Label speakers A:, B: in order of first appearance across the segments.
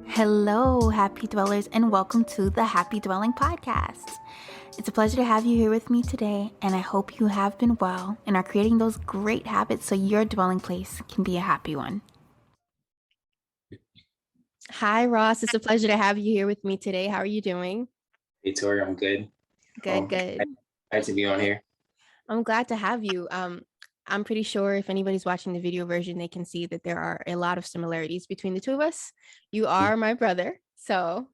A: Hello, happy dwellers, and welcome to the Happy Dwelling Podcast. It's a pleasure to have you here with me today, and I hope you have been well and are creating those great habits so your dwelling place can be a happy one. Hi, Ross. It's a pleasure to have you here with me today. How are you doing?
B: Hey, Tori, I'm good.
A: Good.
B: Glad to be on here.
A: I'm glad to have you. I'm pretty sure if anybody's watching the video version, they can see that there are a lot of similarities between the two of us. You are my brother, so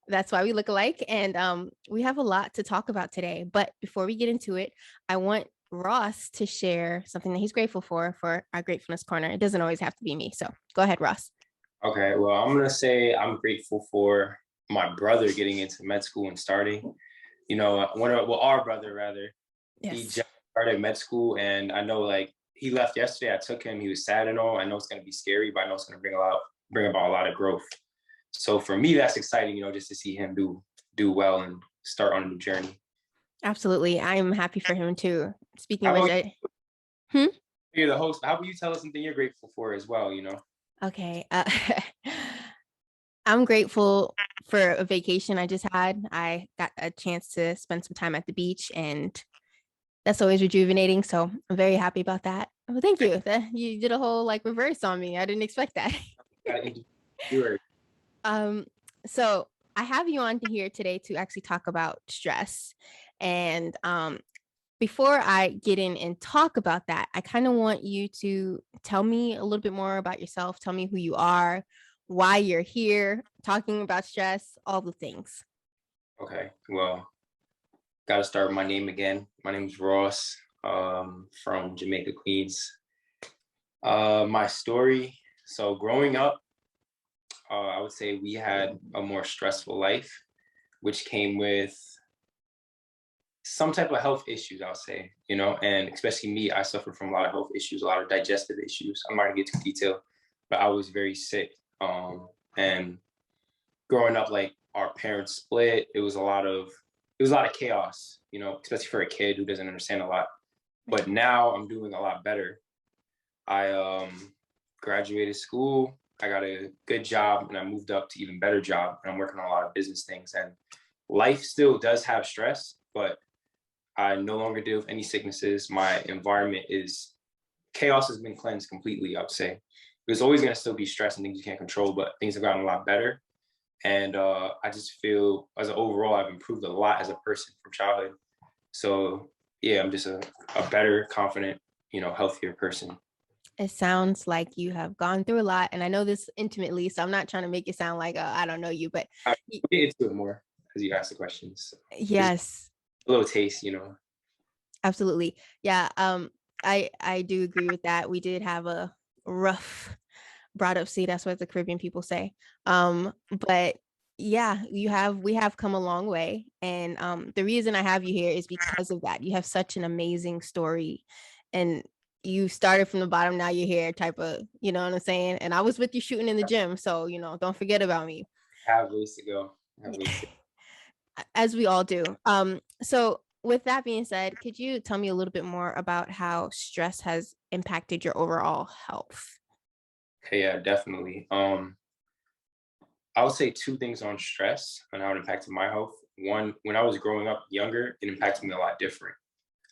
A: that's why we look alike. And we have a lot to talk about today. But before we get into it, I want Ross to share something that he's grateful for our Gratefulness Corner. It doesn't always have to be me. So go ahead, Ross.
B: Okay, well, I'm going to say I'm grateful for my brother getting into med school and starting. Our brother, rather.
A: Yes.
B: He just started med school, and I know, he left yesterday. I took him. He was sad and all. I know it's going to be scary, but I know it's going to bring about a lot of growth. So for me, that's exciting, just to see him do well and start on a new journey.
A: Absolutely. I'm happy for him too. Speaking
B: of
A: which,
B: You're the host. How about you tell us something you're grateful for as well,
A: Okay. I'm grateful for a vacation I just had. I got a chance to spend some time at the beach, and that's always rejuvenating. So I'm very happy about that. Well, thank you. You did a whole reverse on me. I didn't expect that. So I have you on here today to actually talk about stress. And before I get in and talk about that, I kind of want you to tell me a little bit more about yourself. Tell me who you are, why you're here, talking about stress, all the things.
B: Okay, well, got to start with my name again. My name is Ross, from Jamaica, Queens. My story, so growing up, I would say we had a more stressful life, which came with some type of health issues, I'll say, and especially me, I suffer from a lot of health issues, a lot of digestive issues. I'm not gonna get too detailed, but I was very sick. And growing up, our parents split, it was a lot of chaos, especially for a kid who doesn't understand a lot. But now I'm doing a lot better. I graduated school, I got a good job, and I moved up to even better job, and I'm working on a lot of business things. And life still does have stress, but I no longer deal with any sicknesses. My environment chaos has been cleansed completely, I would say. There's always going to still be stress and things you can't control, but things have gotten a lot better. And I just feel, as an overall, I've improved a lot as a person from childhood. So yeah, I'm just a better, confident, healthier person.
A: It sounds like you have gone through a lot, and I know this intimately, so I'm not trying to make it sound like I don't know you, but
B: I'll get into it more as you ask the questions.
A: Yes,
B: a little taste,
A: absolutely. Yeah, I do agree with that. We did have a rough brought up seat. That's what the Caribbean people say. But yeah, we have come a long way, and the reason I have you here is because of that. You have such an amazing story, and you started from the bottom, now you're here, type of, you know what I'm saying? And I was with you shooting in the gym, so don't forget about me.
B: I have ways to go.
A: As we all do. So with that being said, could you tell me a little bit more about how stress has impacted your overall health?
B: Okay, yeah, definitely. I would say two things on stress and how it impacted my health. One, when I was growing up younger, it impacted me a lot different.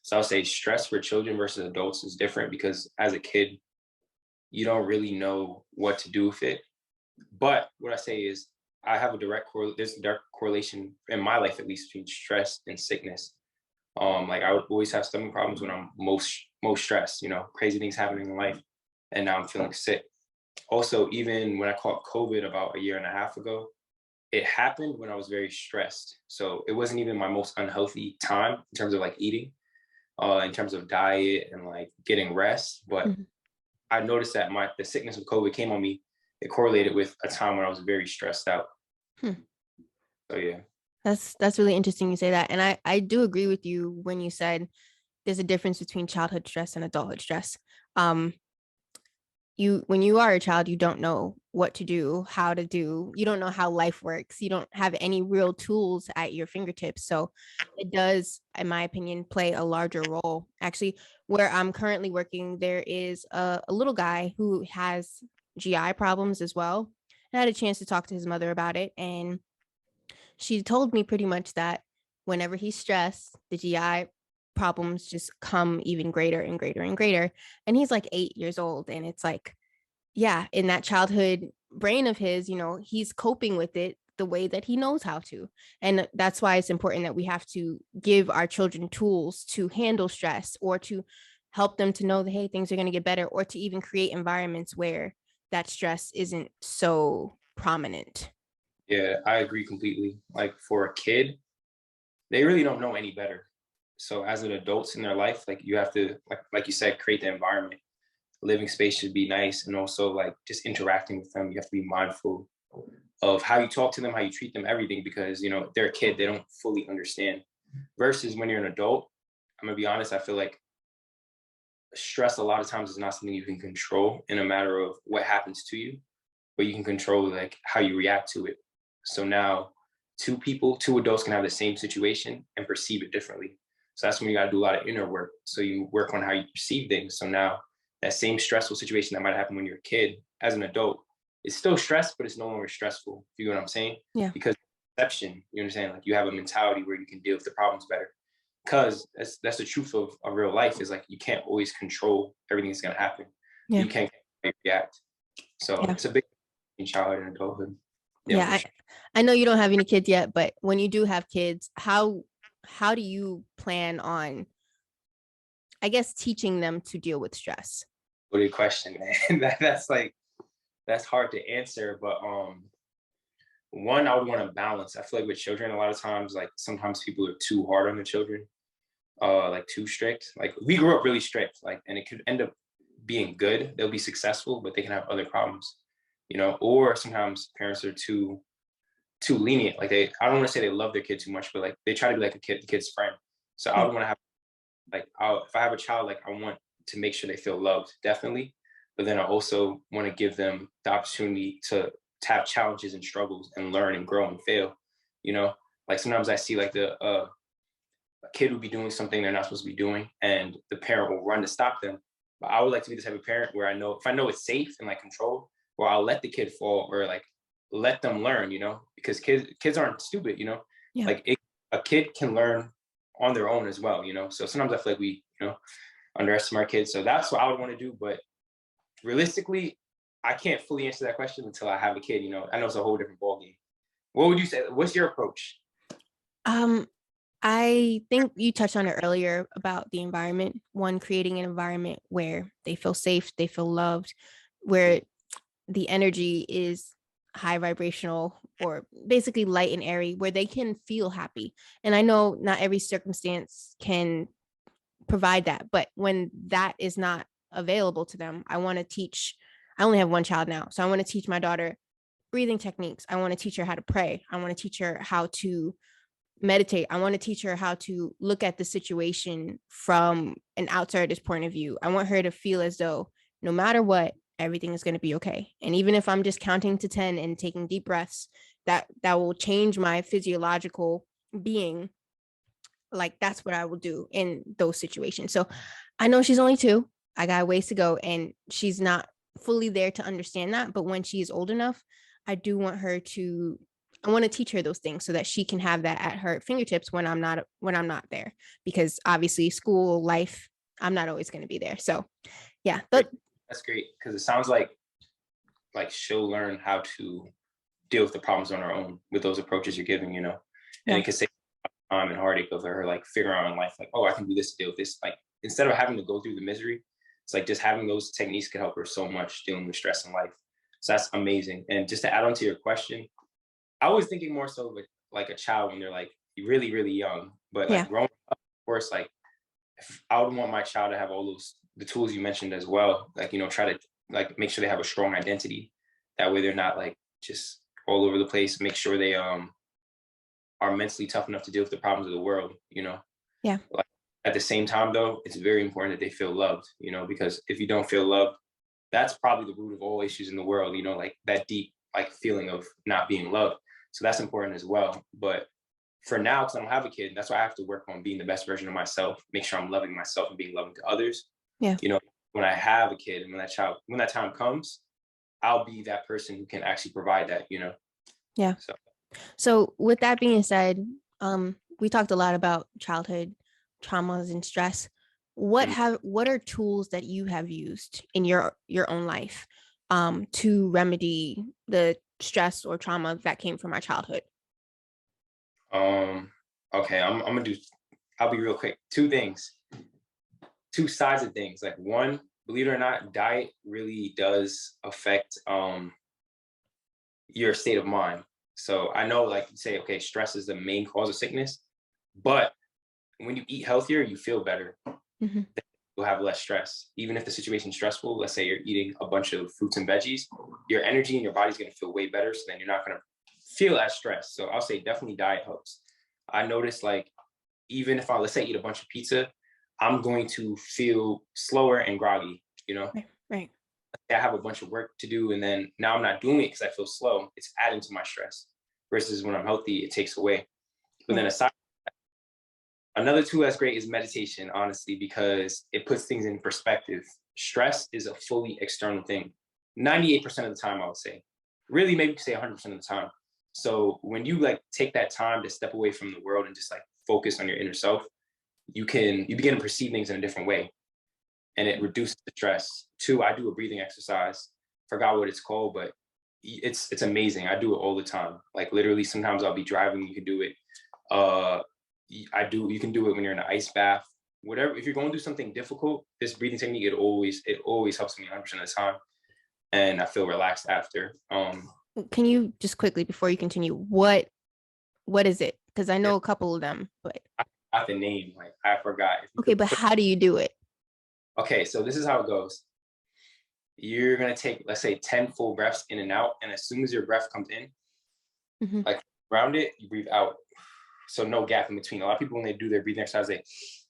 B: So I would say stress for children versus adults is different because as a kid, you don't really know what to do with it. But what I say is I have there's a direct correlation in my life, at least, between stress and sickness. I would always have stomach problems when I'm most stressed, crazy things happening in life. And now I'm feeling sick. Also, even when I caught COVID about a year and a half ago, it happened when I was very stressed. So it wasn't even my most unhealthy time in terms of eating, in terms of diet and getting rest. But I noticed that the sickness of COVID came on me. It correlated with a time when I was very stressed out. So yeah.
A: That's really interesting you say that. And I do agree with you when you said there's a difference between childhood stress and adulthood stress. When you are a child, you don't know what to do, how to do. You don't know how life works. You don't have any real tools at your fingertips. So it does, in my opinion, play a larger role. Actually, where I'm currently working, there is a little guy who has GI problems as well. I had a chance to talk to his mother about it, and she told me pretty much that whenever he's stressed, the GI problems just come even greater and greater and greater. And he's like 8 years old. And it's like, yeah, in that childhood brain of his, he's coping with it the way that he knows how to. And that's why it's important that we have to give our children tools to handle stress, or to help them to know that, hey, things are going to get better, or to even create environments where that stress isn't so prominent.
B: Yeah, I agree completely. Like for a kid, they really don't know any better. So as an adults in their life, like you have to, like you said, create the environment. Living space should be nice, and also like just interacting with them. You have to be mindful of how you talk to them, how you treat them, everything, because they're a kid, they don't fully understand. Versus when you're an adult, I'm gonna be honest, I feel like stress a lot of times is not something you can control in a matter of what happens to you, but you can control like how you react to it. So now two adults can have the same situation and perceive it differently. So that's when you got to do a lot of inner work. So you work on how you perceive things. So now that same stressful situation that might happen when you're a kid, as an adult, it's still stress, but it's no longer stressful. You know what I'm saying?
A: Yeah.
B: Because perception, you understand, like you have a mentality where you can deal with the problems better. Because that's the truth of real life, is like you can't always control everything that's gonna happen.
A: Yeah.
B: You can't react. So
A: Yeah.
B: it's a big in childhood and adulthood. Yeah,
A: Yeah.
B: for sure.
A: I know you don't have any kids yet, but when you do have kids, how do you plan on, I guess, teaching them to deal with stress?
B: Good question, man. That's hard to answer, but one, I would want to balance. I feel like with children, a lot of times, like sometimes people are too hard on the children, like too strict. Like we grew up really strict, like, and it could end up being good. They'll be successful, but they can have other problems, or sometimes parents are too lenient. Like I don't want to say they love their kid too much, but like they try to be like the kid's friend. So I
A: Yeah.
B: would want to have if I have a child, like I want to make sure they feel loved, definitely. But then I also want to give them the opportunity to have challenges and struggles and learn and grow and fail. You know, like sometimes I see like a kid will be doing something they're not supposed to be doing, and the parent will run to stop them. But I would like to be the type of parent where I know, if I know it's safe and like controlled, where I'll let the kid fall, or like let them learn. Because kids aren't stupid.
A: Yeah.
B: Like a kid can learn on their own as well. So sometimes I feel like we underestimate our kids. So that's what I would want to do. But realistically, I can't fully answer that question until I have a kid. I know it's a whole different ballgame. What would you say? What's your approach?
A: Um, I think you touched on it earlier about the environment. One, creating an environment where they feel safe, they feel loved, where the energy is high vibrational, or basically light and airy, where they can feel happy. And I know not every circumstance can provide that, but when that is not available to them, I only have one child now, so I want to teach my daughter breathing techniques. I want to teach her how to pray. I want to teach her how to meditate. I want to teach her how to look at the situation from an outsider's point of view. I want her to feel as though no matter what, everything is going to be okay. And even if I'm just counting to 10 and taking deep breaths, that will change my physiological being. Like that's what I will do in those situations. So I know she's only 2. I got ways to go, and she's not fully there to understand that. But when she is old enough, I do want her to. I want to teach her those things so that she can have that at her fingertips when I'm not there. Because obviously, school life, I'm not always going to be there. So yeah, but
B: That's great, because it sounds like she'll learn how to deal with the problems on her own with those approaches you're giving. And
A: yeah,
B: it can save time and heartache of her like figuring out in life, like, oh, I can do this to deal with this. Like instead of having to go through the misery, it's like just having those techniques can help her so much dealing with stress in life. So that's amazing. And just to add on to your question, I was thinking more so with like a child when they're like really, really young. But
A: yeah,
B: like growing up, of course, like if I would want my child to have all those the tools you mentioned as well. Like, try to like make sure they have a strong identity. That way they're not like just all over the place. Make sure they are mentally tough enough to deal with the problems of the world.
A: yeah,
B: Like, at the same time though, it's very important that they feel loved, because if you don't feel loved, that's probably the root of all issues in the world, like that deep like feeling of not being loved. So that's important as well. But for now, because I don't have a kid, that's why I have to work on being the best version of myself, make sure I'm loving myself and being loving to others.
A: Yeah.
B: You know, when I have a kid and when that time comes, I'll be that person who can actually provide that.
A: Yeah.
B: So
A: So with that being said, we talked a lot about childhood traumas and stress.
B: mm,
A: What are tools that you have used in your own life to remedy the stress or trauma that came from our childhood?
B: okay, I'm gonna do I'll be real quick. Two things, two sides of things. Like one, believe it or not, diet really does affect your state of mind. So I know, like you say, okay, stress is the main cause of sickness, but when you eat healthier, you feel better.
A: Mm-hmm.
B: You'll have less stress. Even if the situation's stressful, let's say you're eating a bunch of fruits and veggies, your energy in your body's gonna feel way better. So then you're not gonna feel as stressed. So I'll say definitely diet helps. I noticed like even if I let's say eat a bunch of pizza, I'm going to feel slower and groggy.
A: Right. Right.
B: I have a bunch of work to do, and then now I'm not doing it because I feel slow. It's adding to my stress. Versus when I'm healthy, it takes away. But then
A: Right.
B: aside, another tool that's great is meditation, honestly, because it puts things in perspective. Stress is a fully external thing. 98% of the time, I would say. Really, maybe you could say 100% of the time. So when you like take that time to step away from the world and just like focus on your inner self, you begin to perceive things in a different way, and it reduces the stress. Two, I do a breathing exercise. Forgot what it's called, but it's amazing. I do it all the time. Like literally, sometimes I'll be driving. You can do it. Uh, You can do it when you're in an ice bath. Whatever. If you're going to do something difficult, this breathing technique it always helps me 100% of the time, and I feel relaxed after.
A: Can you just quickly before you continue, what is it? Because I know a couple of them, but
B: I got the name. Like I forgot. If you
A: okay,
B: could
A: but
B: put.
A: how do you do it?
B: Okay, so this is how it goes. You're gonna take, let's say, 10 full breaths in and out, and as soon as your breath comes in,
A: Mm-hmm.
B: like around it, you breathe out. So no gap in between. A lot of people when they do their breathing exercise, they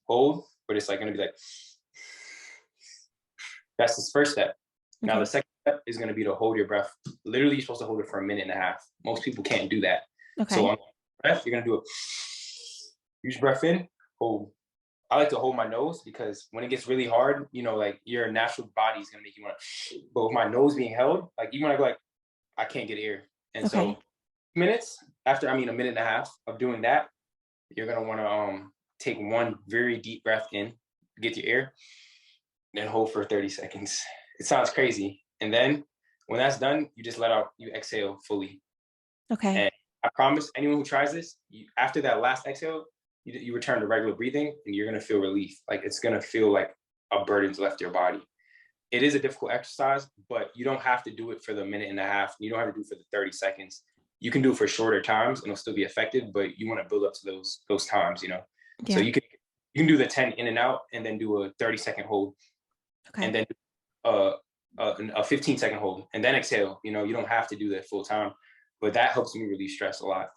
B: hold, but it's like gonna be like that's the first step. Now the
A: Okay.
B: second step is gonna be to hold your breath. Literally, you're supposed to hold it for a minute and a half. Most people can't do that. So
A: Okay.
B: on breath, you're gonna do it. Use your breath in, hold. I like to hold my nose because when it gets really hard, like your natural body is gonna make you want to. But with my nose being held, like even when I go like, I can't get air, and
A: Okay.
B: so minutes after, I mean, a minute and a half of doing that, you're gonna want to take one very deep breath in, get your air, then hold for 30 seconds. It sounds crazy, and then when that's done, you just let out, you exhale fully.
A: Okay.
B: And I promise anyone who tries this, after that last exhale, you return to regular breathing, and you're gonna feel relief. Like it's gonna feel like a burden's left your body. It is a difficult exercise, but you don't have to do it for the minute and a half. You don't have to do it for the 30 seconds. You can do it for shorter times and it'll still be effective, but you want to build up to those times. So
A: Yeah.
B: you can do the 10 in and out and then do a 30-second hold and
A: Okay.
B: then uh, a 15-second hold and then exhale. You don't have to do that full time, but that helps me relieve stress a lot.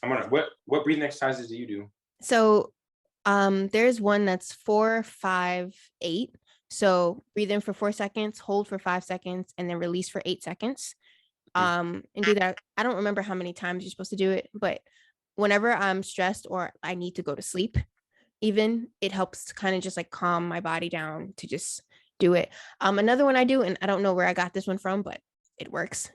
B: I'm wondering what breathing exercises do you do?
A: So there's one that's 4, 5, 8. So breathe in for 4 seconds, hold for 5 seconds, and then release for 8 seconds.
B: Mhm.
A: And do that. I don't remember how many times you're supposed to do it, but whenever I'm stressed or I need to go to sleep, even it helps to kind of just like calm my body down to just do it. Another one I do, and I don't know where I got this one from, but it works.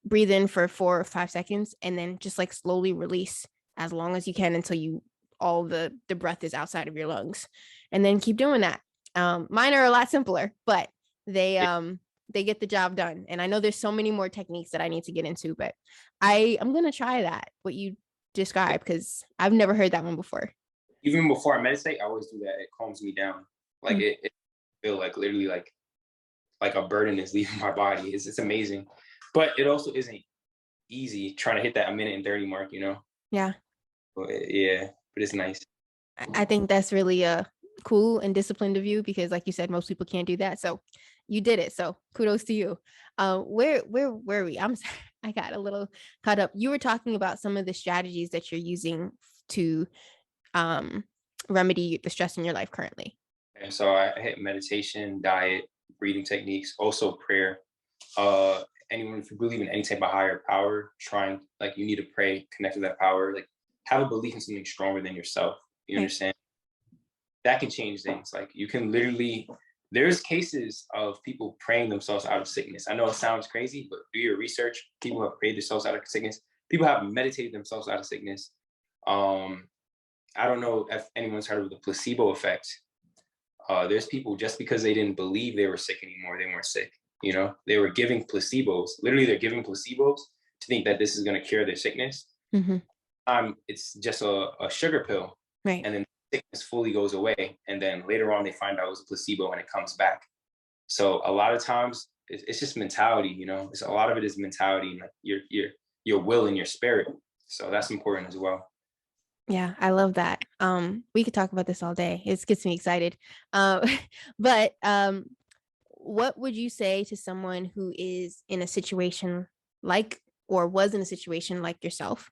A: Breathe in for 4 or 5 seconds and then just like slowly release as long as you can until you all the breath is outside of your lungs. And then keep doing that. Mine are a lot simpler, but they
B: Yeah.
A: um they get the job done. And I know there's so many more techniques that I need to get into, but I'm gonna try that, what you described, because I've never heard that one before.
B: Even before I meditate, I always do that. It calms me down. Like
A: Mm.
B: it feel like literally like a burden is leaving my body. It's amazing, but it also isn't easy trying to hit that a minute and 30 mark.
A: Yeah.
B: But yeah, but it's nice.
A: I think that's really cool and disciplined of you because like you said, most people can't do that. So you did it. So kudos to you. Where were we? I got a little caught up. You were talking about some of the strategies that you're using to um remedy the stress in your life currently.
B: And so I hit meditation, diet, breathing techniques, also prayer. Uh, Anyone, if you believe in any type of higher power, trying like you need to pray, connect with that power, like have a belief in something stronger than yourself. You
A: Right.
B: understand? That can change things. Like you can literally, there's cases of people praying themselves out of sickness. I know it sounds crazy, but do your research. People have prayed themselves out of sickness. People have meditated themselves out of sickness. Um, I don't know if anyone's heard of the placebo effect. There's people just because they didn't believe they were sick anymore, they weren't sick. You know, they were giving placebos. Literally, they're giving placebos to think that this is going to cure their sickness.
A: Hmm.
B: It's just a sugar pill,
A: Right.
B: and then sickness fully goes away. And then later on, they find out it was a placebo and it comes back. So a lot of times, it's just mentality. You know, it's a lot of it is mentality, like your will and your spirit. So that's important as well.
A: Yeah, I love that. We could talk about this all day. It gets me excited. Um, but what would you say to someone who is in a situation like or was in a situation like yourself?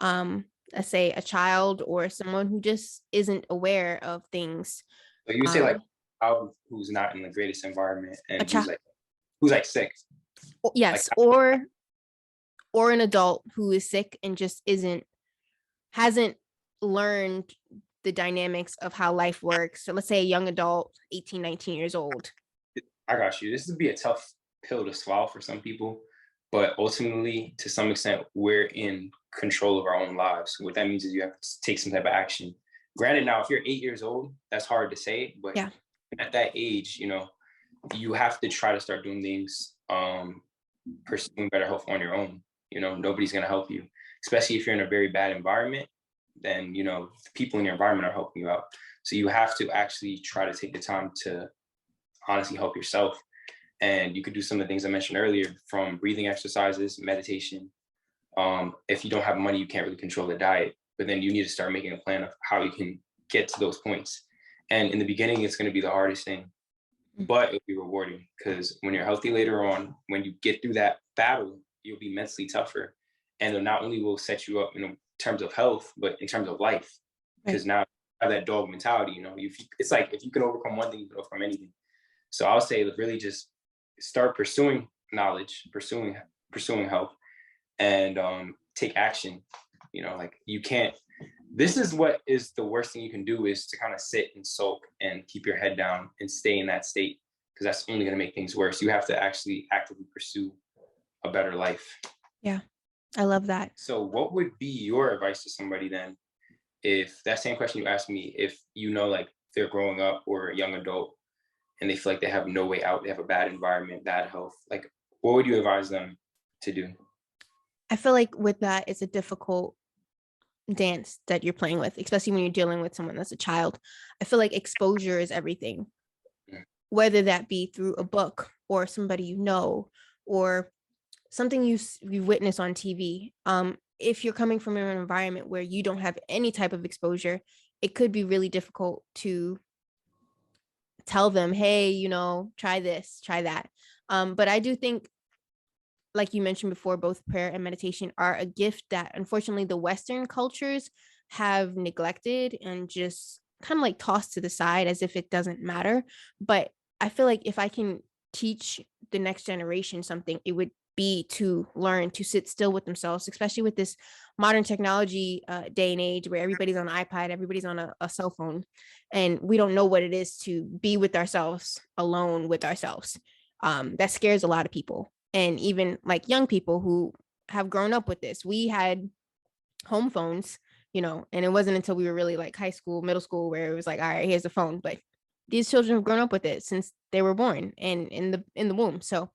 A: Let's say a child or someone who just isn't aware of things.
B: So you say like
A: Um,
B: how who's not in the greatest environment
A: a
B: and
A: child,
B: who's like sick, like
A: yes, or an adult who is sick and just isn't hasn't learned the dynamics of how life works. So let's say a young adult, 18, 19 years old.
B: I got you. This would be a tough pill to swallow for some people, but ultimately, to some extent, we're in control of our own lives. What that means is you have to take some type of action. Granted, now if you're 8 years old, that's hard to say, but
A: Yeah,
B: at that age, you know, you have to try to start doing things, pursuing better health on your own. You know, nobody's gonna help you, especially if you're in a very bad environment. Then you know the people in your environment are helping you out. So you have to actually try to take the time to honestly help yourself. And you could do some of the things I mentioned earlier, from breathing exercises, meditation. If you don't have money, you can't really control the diet, but then you need to start making a plan of how you can get to those points. And in the beginning, it's going to be the hardest thing, but it'll be rewarding because when you're healthy later on, when you get through that battle, you'll be mentally tougher. And it not only will set you up in terms of health, but in terms of life,
A: right.
B: because now you have that dog mentality. You know, it's like if you can overcome one thing, you can overcome anything. So I'll say really just start pursuing knowledge, pursuing health, and take action. You know, like you can't. This is what is the worst thing you can do is to kind of sit and sulk and keep your head down and stay in that state because that's only going to make things worse. You have to actually actively pursue a better life.
A: Yeah, I love that.
B: So, what would be your advice to somebody then, if that same question you asked me, if you know, like they're growing up or a young adult and they feel like they have no way out, they have a bad environment, bad health, like what would you advise them to do?
A: I feel like with that, it's a difficult dance that you're playing with, especially when you're dealing with someone that's a child. I feel like exposure is everything,
B: Mm.
A: whether that be through a book or somebody you know or something you witness on TV. If you're coming from an environment where you don't have any type of exposure, it could be really difficult to tell them, hey, try this, try that. But I do think, like you mentioned before, both prayer and meditation are a gift that unfortunately the Western cultures have neglected and just kind of like tossed to the side as if it doesn't matter. But I feel like if I can teach the next generation something, it would be to learn to sit still with themselves, especially with this modern technology day and age where everybody's on an iPad, everybody's on a cell phone, and we don't know what it is to be with ourselves, alone with ourselves. That scares a lot of people, and even like young people who have grown up with this. We had home phones, and it wasn't until we were really like high school, middle school, where it was like, all right, here's the phone. But these children have grown up with it since they were born and in the womb. So
B: You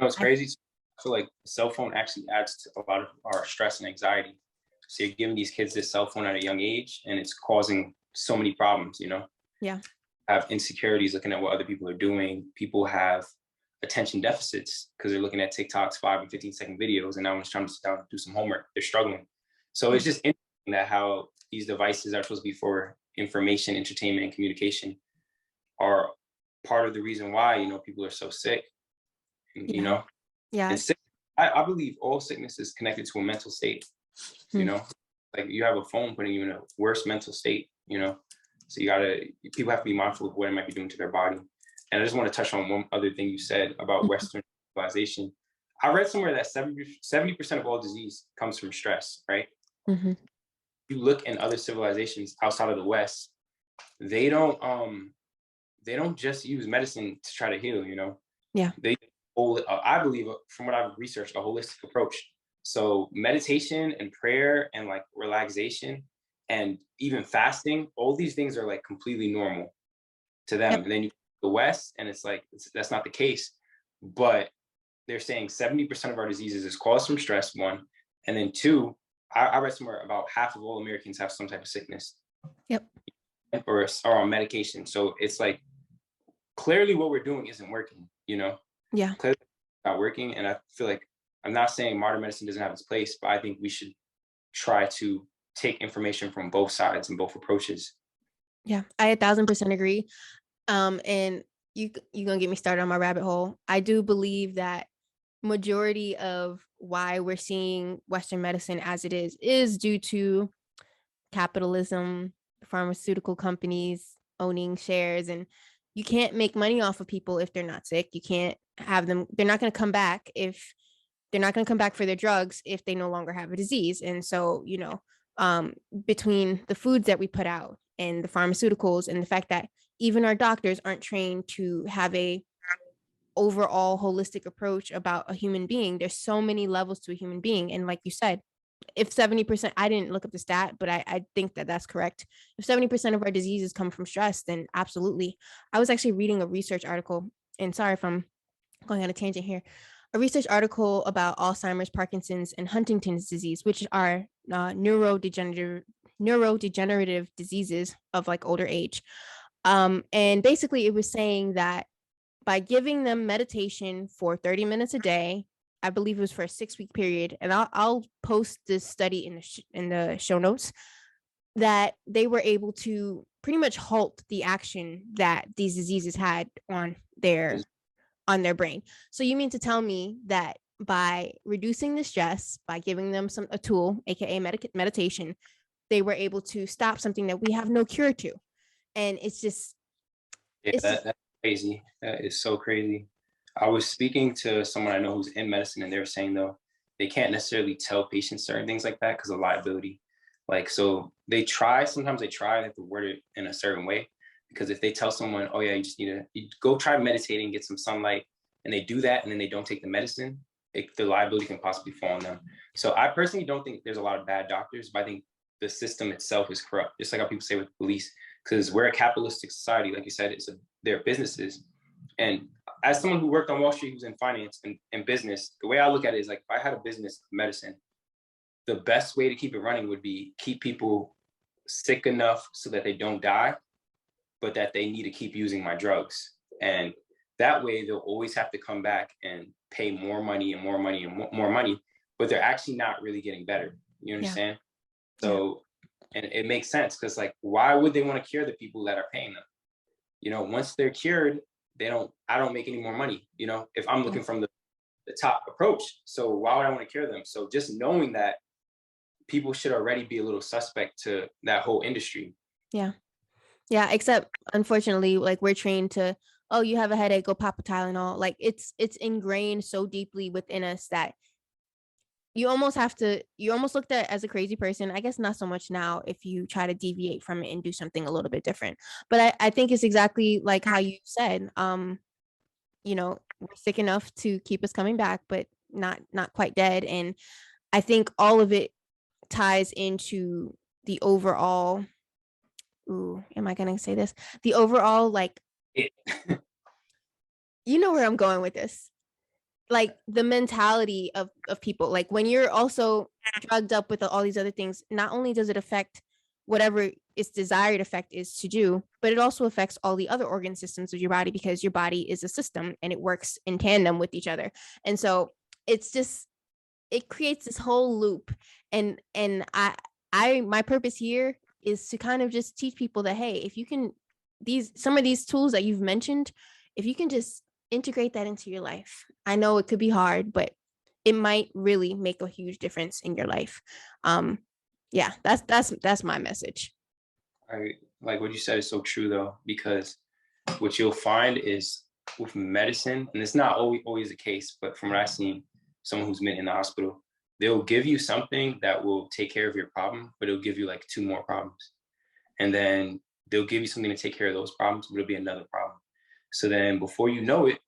B: know, it's
A: I
B: crazy. I feel like the cell phone actually adds to a lot of our stress and anxiety. So you're giving these kids this cell phone at a young age, and it's causing so many problems. You know,
A: yeah,
B: have insecurities looking at what other people are doing. People have attention deficits because they're looking at TikTok's 5 and 15-second videos, and now when it's time to sit down and do some homework, they're struggling. So
A: yeah,
B: it's just interesting that how these devices are supposed to be for information, entertainment, and communication are part of the reason why people are so sick. You
A: yeah,
B: know,
A: yeah.
B: and sick, I believe all sickness is connected to a mental state. You
A: Hmm.
B: know, like you have a phone putting you in a worse mental state. You know, so people have to be mindful of what it might be doing to their body. And I just want to touch on one other thing you said about Western civilization. I read somewhere that 70% of all disease comes from stress, right?
A: Mhm.
B: You look in other civilizations outside of the West, they don't they don't just use medicine to try to heal, you know.
A: Yeah.
B: They I believe from what I've researched, a holistic approach. So meditation and prayer and like relaxation and even fasting, all these things are like completely normal to them.
A: Yep.
B: And then you go to the West, and it's like that's not the case. But they're saying 70% of our diseases is caused from stress, one. And then two, I read somewhere about half of all Americans have some type of sickness
A: Yep.
B: or on medication. So it's like clearly what we're doing isn't working, you know,
A: Yeah.
B: clearly it's not working. And I feel like I'm not saying modern medicine doesn't have its place, but I think we should try to take information from both sides and both approaches.
A: Yeah. I 1,000% agree. And you gonna get me started on my rabbit hole. I do believe that majority of why we're seeing Western medicine as it is due to capitalism, pharmaceutical companies owning shares, and you can't make money off of people if they're not sick. You can't have them, they're not going to come back if they're not going to come back for their drugs if they no longer have a disease. And so, between the foods that we put out and the pharmaceuticals and the fact that even our doctors aren't trained to have a overall holistic approach about a human being, there's so many levels to a human being. And like you said, if 70%, I didn't look up the stat, but I think that that's correct. If 70% of our diseases come from stress, then absolutely. I was actually reading a research article, and sorry if I'm going on a tangent here, a research article about Alzheimer's, Parkinson's, and Huntington's disease, which are neurodegenerative diseases of like older age. And basically, it was saying that by giving them meditation for 30 minutes a day, I believe it was for a 6-week period, and I'll post this study in the show notes, that they were able to pretty much halt the action that these diseases had on their brain. So you mean to tell me that by reducing the stress, by giving them a tool, aka meditation, they were able to stop something that we have no cure to? And
B: Yeah,
A: it's just
B: that's crazy. That is so crazy. I was speaking to someone I know who's in medicine, and they were saying though they can't necessarily tell patients certain things like that because of liability. Like, so they try. Sometimes they try. They have to word it in a certain way because if they tell someone, "Oh yeah, you just need to you go try meditating, get some sunlight," and they do that, and then they don't take the medicine, the liability can possibly fall on them. So I personally don't think there's a lot of bad doctors, but I think the system itself is corrupt. Just like how people say with police, because we're a capitalistic society, like you said, they're businesses. And as someone who worked on Wall Street, who's in finance and business, the way I look at it is like if I had a business of medicine, the best way to keep it running would be keep people sick enough so that they don't die, but that they need to keep using my drugs. And that way they'll always have to come back and pay more money and more money and more money, but they're actually not really getting better. You
A: yeah,
B: understand?
A: yeah,
B: So, and it makes sense because like, why would they want to cure the people that are paying them? You know, once they're cured, I don't make any more money, you know, if I'm
A: yeah,
B: looking from the top approach. So why would I want to cure them? So just knowing that people should already be a little suspect to that whole industry.
A: yeah. Yeah, except unfortunately, like we're trained to, oh, you have a headache, go pop a Tylenol. Like it's ingrained so deeply within us that you almost looked at as a crazy person. I guess not so much now if you try to deviate from it and do something a little bit different. But I think it's exactly like how you said. We're sick enough to keep us coming back, but not quite dead. And I think all of it ties into the overall, ooh, am I gonna say this? The overall, like,
B: It,
A: you know where I'm going with this. Like the mentality of people. Like when you're also drugged up with all these other things, not only does it affect whatever its desired effect is to do, but it also affects all the other organ systems of your body because your body is a system and it works in tandem with each other. And so it's just it creates this whole loop. And I my purpose here is to kind of just teach people that, hey, if you can, these some of these tools that you've mentioned, if you can just integrate that into your life. I know it could be hard, but it might really make a huge difference in your life. um yeah, that's my message.
B: I like what you said is so true though, because what you'll find is with medicine, and it's not always the case, but from what I've seen, someone who's been in the hospital, they'll give you something that will take care of your problem, but it'll give you like two more problems. And then they'll give you something to take care of those problems, but it'll be another problem. So then before you know it,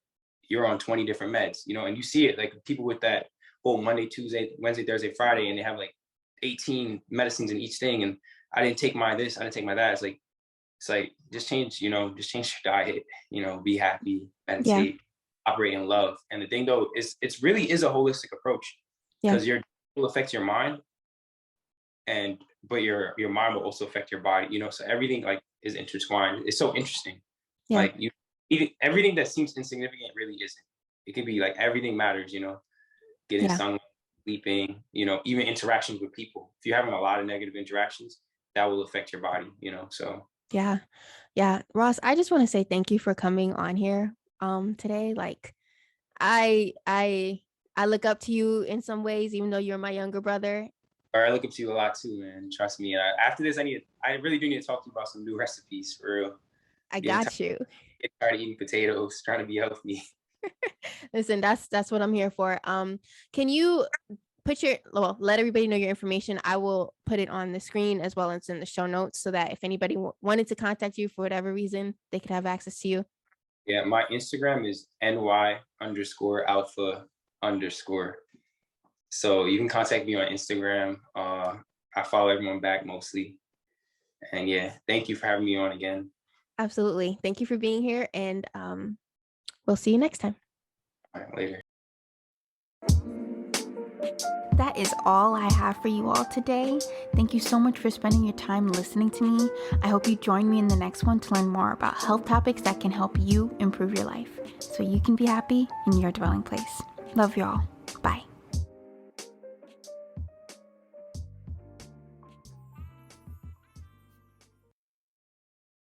B: you're on 20 different meds, and you see it like people with that whole Monday, Tuesday, Wednesday, Thursday, Friday, and they have like 18 medicines in each thing. And I didn't take my this, I didn't take my that. It's like just change your diet, be happy,
A: Yeah.
B: meditate, operate in love. And the thing though is it's really is a holistic approach
A: Yeah.
B: because your will affect your mind and but your mind will also affect your body, so everything like is intertwined. It's so interesting.
A: Yeah.
B: Like you even everything that seems insignificant really isn't. It can be like everything matters, getting
A: Yeah.
B: sunlight, sleeping, even interactions with people. If you're having a lot of negative interactions, that will affect your body, so
A: Yeah. Yeah. Ross, I just want to say thank you for coming on here today. Like I I look up to you in some ways, even though you're my younger brother.
B: I look up to you a lot too, man. Trust me. And after this, I really do need to talk to you about some new recipes for real.
A: I
B: Getting
A: got you.
B: tired of eating potatoes, trying to be healthy.
A: Listen, that's what I'm here for. Can you let everybody know your information. I will put it on the screen as well as in the show notes so that if anybody wanted to contact you for whatever reason, they could have access to you.
B: Yeah, my Instagram is ny_alpha_. So you can contact me on Instagram. I follow everyone back mostly. And yeah, thank you for having me on again.
A: Absolutely. Thank you for being here, and we'll see you next time.
B: All right, later.
C: That is all I have for you all today. Thank you so much for spending your time listening to me. I hope you join me in the next one to learn more about health topics that can help you improve your life so you can be happy in your dwelling place. Love y'all.